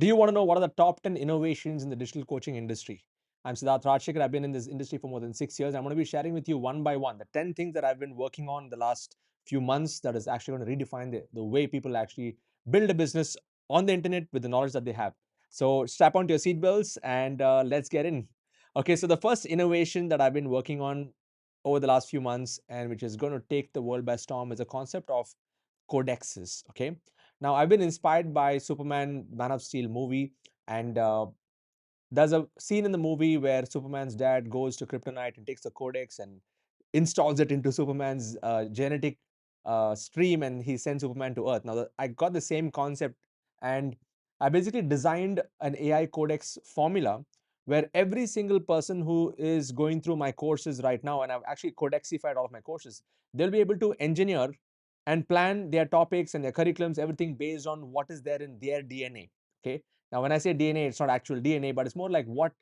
Do you want to know what are the top 10 innovations in the digital coaching industry? I'm Siddharth Rajsekar. I've been in this industry for more than 6 years. I'm going to be sharing with you one by one the 10 things that I've been working on the last few months that is actually going to redefine the way people actually build a business on the internet with the knowledge that they have. So strap onto your seatbelts and let's get in. Okay, so the first innovation that I've been working on over the last few months and which is going to take the world by storm is a concept of codexes. Okay, now I've been inspired by Superman Man of Steel movie, and there's a scene in the movie where Superman's dad goes to Kryptonite and takes the codex and installs it into Superman's genetic stream, and he sends Superman to Earth. Now I got the same concept, and I basically designed an AI codex formula where every single person who is going through my courses right now, and I've actually codexified all of my courses, they'll be able to engineer and plan their topics and their curriculums, everything based on what is there in their DNA. Okay. Now, when I say DNA, it's not actual DNA, but it's more like what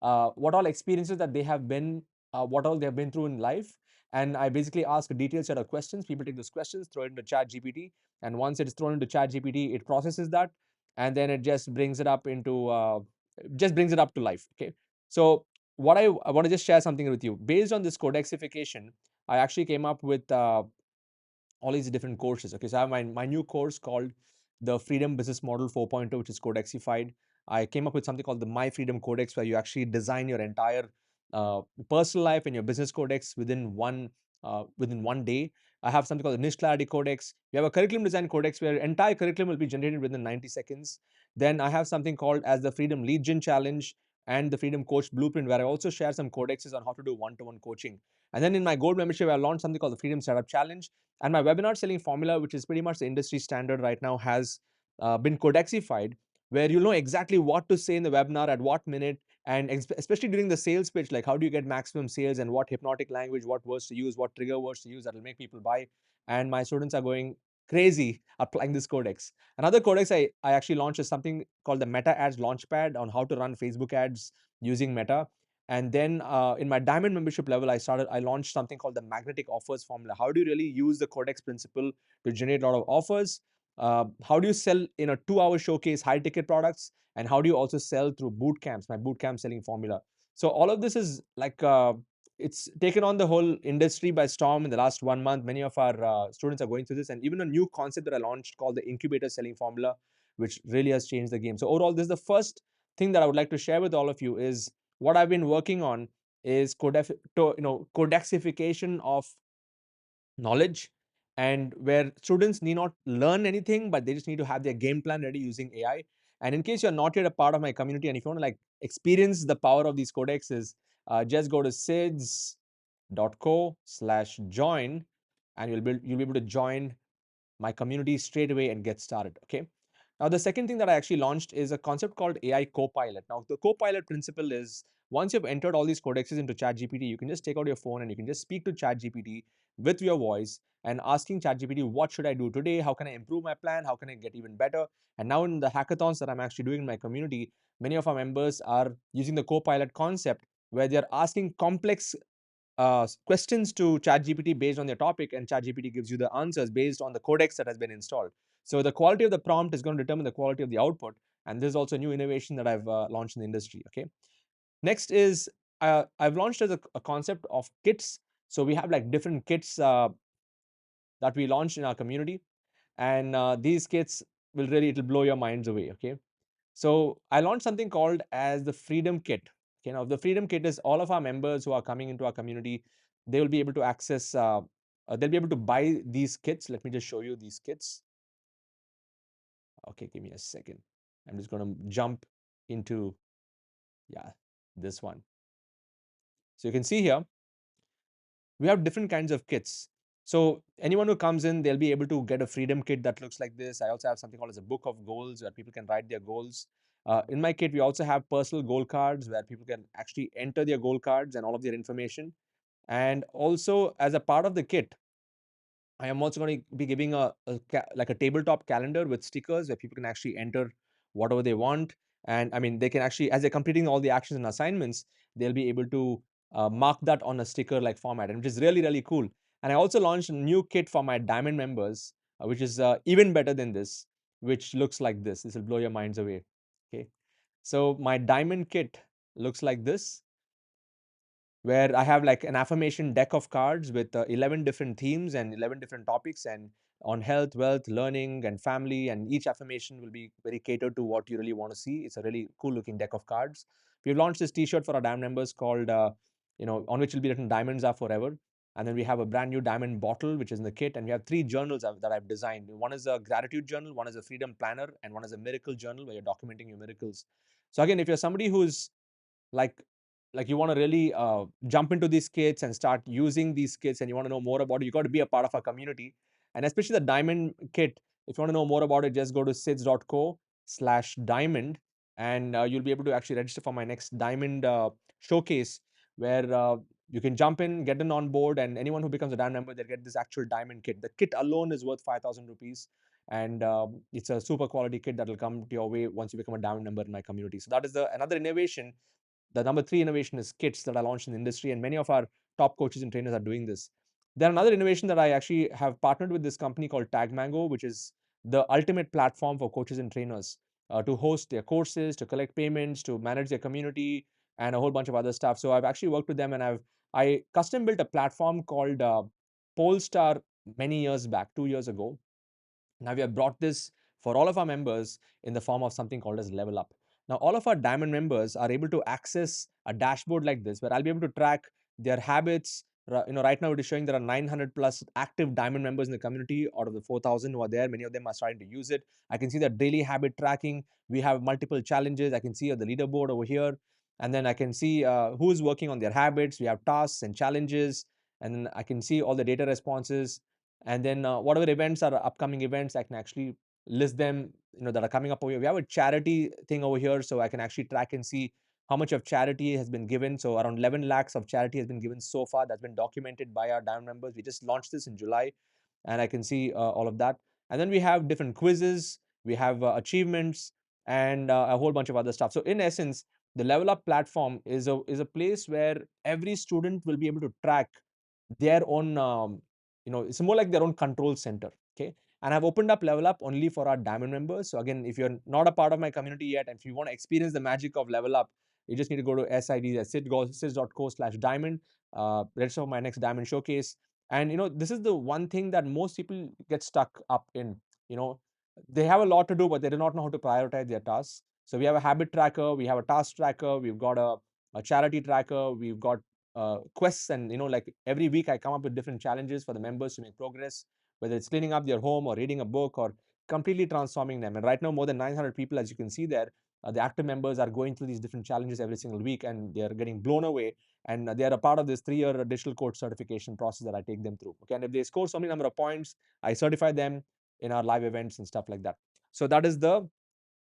all experiences that they have been, what all they have been through in life. And I basically ask a detailed set of questions. People take those questions, throw it into Chat GPT, and once it is thrown into Chat GPT, it processes that, and then it just brings it up into just brings it up to life. Okay. So I want to just share something with you based on this codexification. I actually came up with all these different courses. Okay, so I have my new course called the Freedom Business Model 4.0, which is Codexified. I came up with something called the My Freedom Codex, where you actually design your entire personal life and your business codex within one day. I have something called the Niche Clarity Codex. We have a curriculum design codex where entire curriculum will be generated within 90 seconds. Then I have something called as the Freedom Lead Gen Challenge and the Freedom Coach Blueprint, where I also share some codexes on how to do one-to-one coaching. And then in my gold membership, I launched something called the Freedom Startup Challenge, and my webinar selling formula, which is pretty much the industry standard right now, has been codexified, where you'll know exactly what to say in the webinar at what minute, and especially during the sales pitch, like how do you get maximum sales and what hypnotic language, what words to use, what trigger words to use that will make people buy. And my students are going crazy applying this codex. Another codex I actually launched is something called the Meta Ads Launchpad on how to run Facebook ads using Meta. And then in my diamond membership level, I launched something called the magnetic offers formula. How do you really use the codex principle to generate a lot of offers? How do you sell in a 2-hour showcase high ticket products? And how do you also sell through boot camps, my boot camp selling formula? So all of this is like, it's taken on the whole industry by storm in the last 1 month. Many of our students are going through this, and even a new concept that I launched called the incubator selling formula, which really has changed the game. So overall, this is the first thing that I would like to share with all of you is what I've been working on is codexification of knowledge, and where students need not learn anything, but they just need to have their game plan ready using AI. And in case you're not yet a part of my community, and if you want to like experience the power of these codexes, just go to sids.co/join, and you'll be able to join my community straight away and get started. Okay. Now, the second thing that I actually launched is a concept called AI Copilot. Now, the Copilot principle is once you've entered all these codexes into ChatGPT, you can just take out your phone and you can just speak to ChatGPT with your voice and asking ChatGPT, what should I do today? How can I improve my plan? How can I get even better? And now in the hackathons that I'm actually doing in my community, many of our members are using the Copilot concept where they're asking complex questions to ChatGPT based on their topic, and ChatGPT gives you the answers based on the codex that has been installed. So the quality of the prompt is going to determine the quality of the output, and this is also a new innovation that I've launched in the industry. Okay. Next is I've launched as a concept of kits. So we have like different kits that we launched in our community, and these kits it'll blow your minds away. Okay. So I launched something called as the Freedom Kit. Okay, now the Freedom Kit is all of our members who are coming into our community. They will be able to access. They'll be able to buy these kits. Let me just show you these kits. Okay, give me a second. I'm just going to jump into this one. So you can see here we have different kinds of kits. So anyone who comes in, they'll be able to get a freedom kit that looks like this. I also have something called as a book of goals where people can write their goals. In my kit, we also have personal goal cards where people can actually enter their goal cards and all of their information. And also as a part of the kit, I am also going to be giving like a tabletop calendar with stickers where people can actually enter whatever they want. And I mean, they can actually, as they're completing all the actions and assignments, they'll be able to mark that on a sticker like format, and which is really, really cool. And I also launched a new kit for my diamond members, which is even better than this, which looks like this. This will blow your minds away. Okay. So my diamond kit looks like this, where I have like an affirmation deck of cards with 11 different themes and 11 different topics, and on health, wealth, learning, and family. And each affirmation will be very catered to what you really want to see. It's a really cool looking deck of cards. We've launched this T-shirt for our diamond members called, on which will be written "Diamonds are forever." And then we have a brand new diamond bottle, which is in the kit. And we have 3 journals that I've designed. One is a gratitude journal, one is a freedom planner, and one is a miracle journal where you're documenting your miracles. So again, if you're somebody who's like you want to really jump into these kits and start using these kits, and you want to know more about it, you got to be a part of our community. And especially the diamond kit, if you want to know more about it, just go to sids.co/diamond, and you'll be able to actually register for my next diamond showcase, where you can jump in, get in on board, and anyone who becomes a diamond member, they'll get this actual diamond kit. The kit alone is worth 5,000 rupees, and it's a super quality kit that will come to your way once you become a diamond member in my community. So that is the another innovation. The number 3 innovation is kits that are launched in the industry, and many of our top coaches and trainers are doing this. Then another innovation that I actually have partnered with this company called TagMango, which is the ultimate platform for coaches and trainers to host their courses, to collect payments, to manage their community, and a whole bunch of other stuff. So I've actually worked with them, and I custom built a platform called Polestar many years back, 2 years ago. Now we have brought this for all of our members in the form of something called as Level Up. Now all of our diamond members are able to access a dashboard like this, where I'll be able to track their habits. Right now it is showing there are 900 plus active diamond members in the community out of the 4,000 who are there. Many of them are starting to use it. I can see the daily habit tracking. We have multiple challenges. I can see the leaderboard over here, and then I can see who is working on their habits. We have tasks and challenges, and then I can see all the data responses. And then whatever events are upcoming events, I can actually list them, that are coming up over here. We have a charity thing over here, so I can actually track and see how much of charity has been given. So around 11 lakhs of charity has been given so far. That's been documented by our diamond members. We just launched this in July, and I can see all of that. And then we have different quizzes, we have achievements, and a whole bunch of other stuff. So in essence, the Level Up platform is a place where every student will be able to track their own, it's more like their own control center. Okay. And I've opened up Level Up only for our diamond members. So again, if you're not a part of my community yet, and if you want to experience the magic of Level Up, you just need to go to sids.co/diamond, register for my next diamond showcase. And this is the one thing that most people get stuck up in. you know they have a lot to do, but they do not know how to prioritize their tasks. So we have a habit tracker, we have a task tracker, we've got a charity tracker, we've got quests, and like every week I come up with different challenges for the members to make progress, whether it's cleaning up their home or reading a book or completely transforming them. And right now more than 900 people, as you can see there, the active members are going through these different challenges every single week, and they are getting blown away. And they are a part of this 3-year digital coach certification process that I take them through. Okay. And if they score so many number of points, I certify them in our live events and stuff like that. So that is the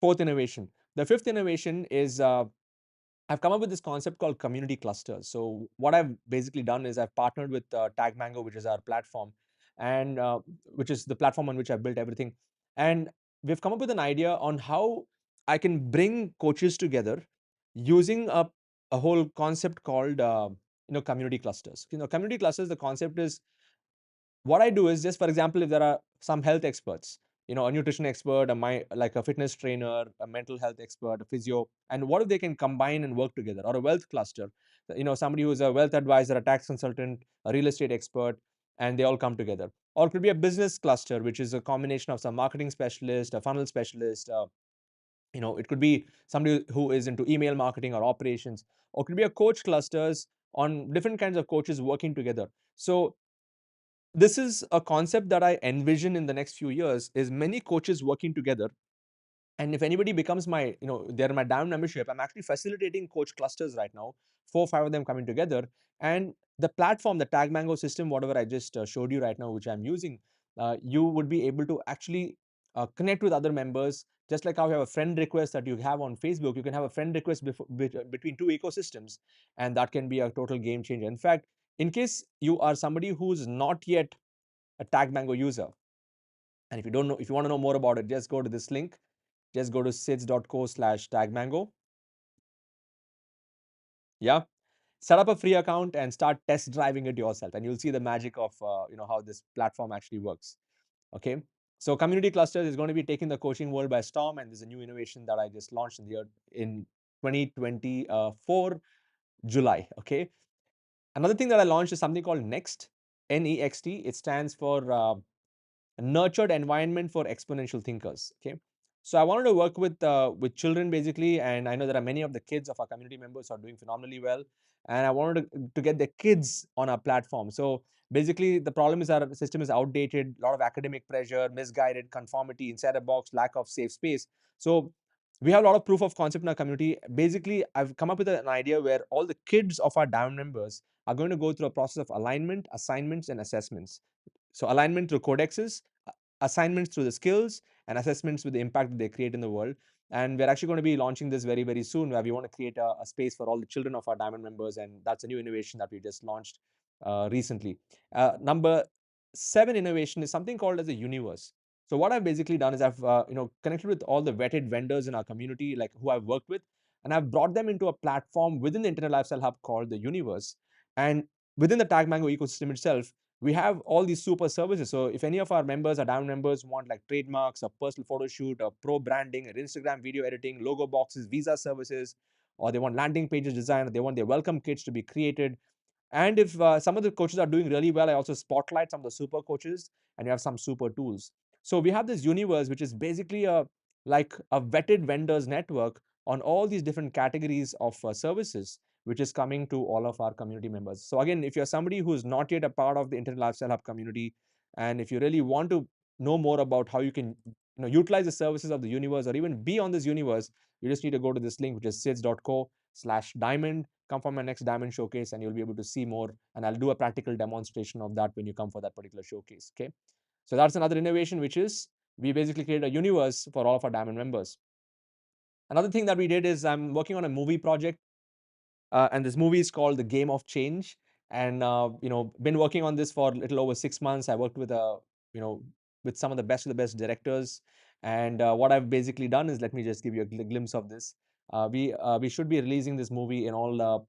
fourth innovation. The fifth innovation is I've come up with this concept called community clusters. So what I've basically done is I've partnered with TagMango, which is our platform, and which is the platform on which I've built everything. And we've come up with an idea on how I can bring coaches together using a whole concept called community clusters. Community clusters. The concept is, what I do is, just for example, if there are some health experts, a nutrition expert, like a fitness trainer, a mental health expert, a physio, and what if they can combine and work together? Or a wealth cluster, somebody who is a wealth advisor, a tax consultant, a real estate expert, and they all come together. Or it could be a business cluster, which is a combination of some marketing specialist, a funnel specialist. It could be somebody who is into email marketing or operations, or it could be a coach clusters on different kinds of coaches working together. So this is a concept that I envision in the next few years, is many coaches working together. And if anybody becomes my, they're my diamond membership, I'm actually facilitating coach clusters right now, 4 or 5 of them coming together. And the platform, the TagMango system, whatever I just showed you right now, which I'm using, you would be able to actually connect with other members. Just like how you have a friend request that you have on Facebook, you can have a friend request between 2 ecosystems, and that can be a total game changer. In fact, in case you are somebody who's not yet a TagMango user, and if you want to know more about it, just go to this link. Just go to sids.co/tagmango. Yeah. Set up a free account and start test driving it yourself, and you'll see the magic of how this platform actually works. Okay. So community clusters is going to be taking the coaching world by storm, and there's a new innovation that I just launched in the year in 2024 July. Okay. Another thing that I launched is something called Next, NEXT. It stands for a nurtured environment for exponential thinkers. Okay. So I wanted to work with children basically, and I know there are many of the kids of our community members who are doing phenomenally well, and I wanted to get the kids on our platform. So basically, the problem is our system is outdated, a lot of academic pressure, misguided conformity, inside a box, lack of safe space. So we have a lot of proof of concept in our community. Basically, I've come up with an idea where all the kids of our diamond members are going to go through a process of alignment, assignments, and assessments. So alignment through codexes, assignments through the skills, and assessments with the impact that they create in the world. And we're actually going to be launching this very, very soon, where we want to create a space for all the children of our diamond members. And that's a new innovation that we just launched recently. Number 7 innovation is something called as a universe. So what I've basically done is I've connected with all the vetted vendors in our community, like who I've worked with, and I've brought them into a platform within the Internet Lifestyle Hub called the Universe. And within the Tag Mango ecosystem itself, we have all these super services. So if any of our members or diamond members want like trademarks, a personal photo shoot, a pro branding, an Instagram video editing, logo boxes, visa services, or they want landing pages design, or they want their welcome kits to be created, and if some of the coaches are doing really well, I also spotlight some of the super coaches, and you have some super tools. So we have this universe, which is basically a like a vetted vendors network on all these different categories of services, which is coming to all of our community members. So again, if you're somebody who's not yet a part of the Internet Lifestyle Hub community, and if you really want to know more about how you can utilize the services of the universe or even be on this universe, you just need to go to this link, which is sids.co/diamond. Come for my next diamond showcase, and you'll be able to see more, and I'll do a practical demonstration of that when you come for that particular showcase. Okay. So that's another innovation, which is we basically created a universe for all of our diamond members. Another thing that we did is I'm working on a movie project, and this movie is called The Game of Change. And been working on this for a little over 6 months. I worked with you know with some of the best directors. And what I've basically done is, let me just give you a glimpse of this. We should be releasing this movie in all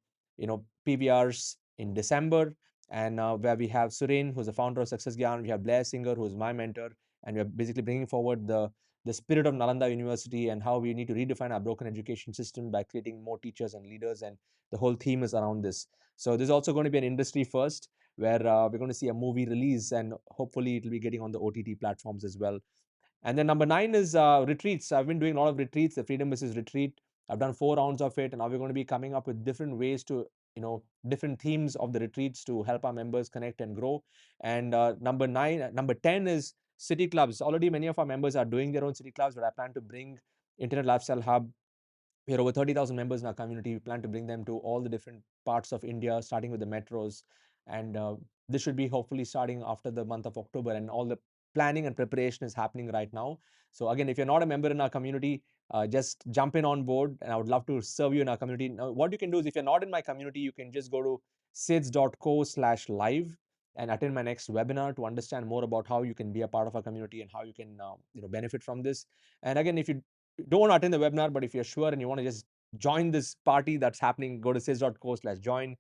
PVRs in December, and where we have Suren, who's the founder of Success Gyan. We have Blair Singer, who's my mentor, and we're basically bringing forward the spirit of Nalanda University and how we need to redefine our broken education system by creating more teachers and leaders. And the whole theme is around this. So this is also going to be an industry first, where we're going to see a movie release, and hopefully it will be getting on the OTT platforms as well. And then number 9 is retreats. I've been doing a lot of retreats, the Freedom Business Retreat. I've done 4 rounds of it, and now we're going to be coming up with different ways to, different themes of the retreats to help our members connect and grow. And number 10 is city clubs. Already many of our members are doing their own city clubs, but I plan to bring Internet Lifestyle Hub. We are over 30,000 members in our community. We plan to bring them to all the different parts of India, starting with the metros. And this should be hopefully starting after the month of October. And all the planning and preparation is happening right now. So again, if you're not a member in our community, just jump in on board, and I would love to serve you in our community. Now, what you can do is, if you're not in my community, you can just go to sids.co/live and attend my next webinar to understand more about how you can be a part of our community and how you can benefit from this. And again, if you don't want to attend the webinar, but if you're sure and you want to just join this party that's happening, go to sids.co/join.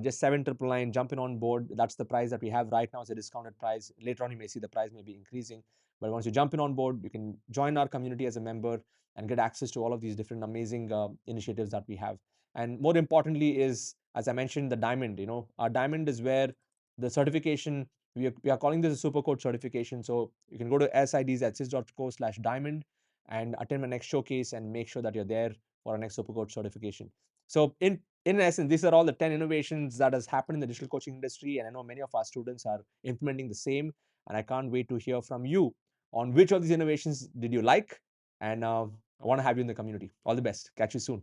Just 7,999, jump in on board. That's the price that we have right now. It's a discounted price. Later on, you may see the price may be increasing. But once you jump in on board, you can join our community as a member and get access to all of these different amazing initiatives that we have. And more importantly is, as I mentioned, the diamond. Our diamond is where the certification, we are calling this a super code certification. So you can go to SIDs at sis.co/diamond and attend my next showcase and make sure that you're there for our next Supercoach certification. So in essence, these are all the 10 innovations that has happened in the digital coaching industry, and I know many of our students are implementing the same, and I can't wait to hear from you on which of these innovations did you like, and I want to have you in the community. All the best. Catch you soon.